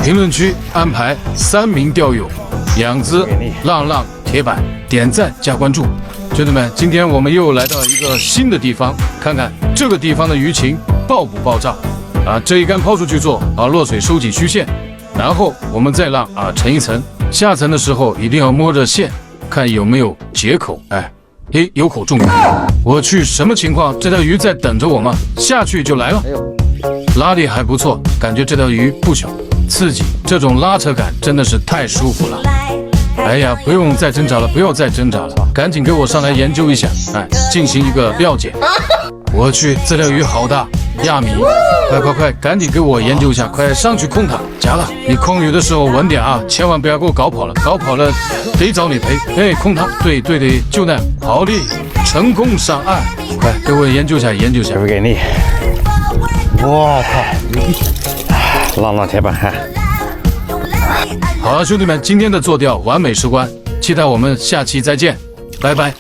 评论区安排3名钓友，养姿、浪浪、铁板，点赞加关注。兄弟们，今天我们又来到一个新的地方，看看这个地方的鱼情爆不爆炸啊！这一竿抛出去做落水收起虚线，然后我们再让沉一层，下层的时候一定要摸着线，看有没有解口。有口中鱼，我去，什么情况？这条鱼在等着我吗？下去就来了，拉力还不错，感觉这条鱼不小，刺激，这种拉扯感真的是太舒服了。哎呀，不用再挣扎了，不要再挣扎了，赶紧给我上来研究一下，进行一个料解。我去，这条鱼好大，亚米，快，赶紧给我研究一下，快上去控它，夹了。你控鱼的时候稳点啊，千万不要给我搞跑了，搞跑了得找你赔。控它，对，就那样，好嘞，成功上岸。快给我研究一下，这不给力！我靠，浪铁板哈。好了，兄弟们，今天的做钓完美收官，期待我们下期再见，拜拜。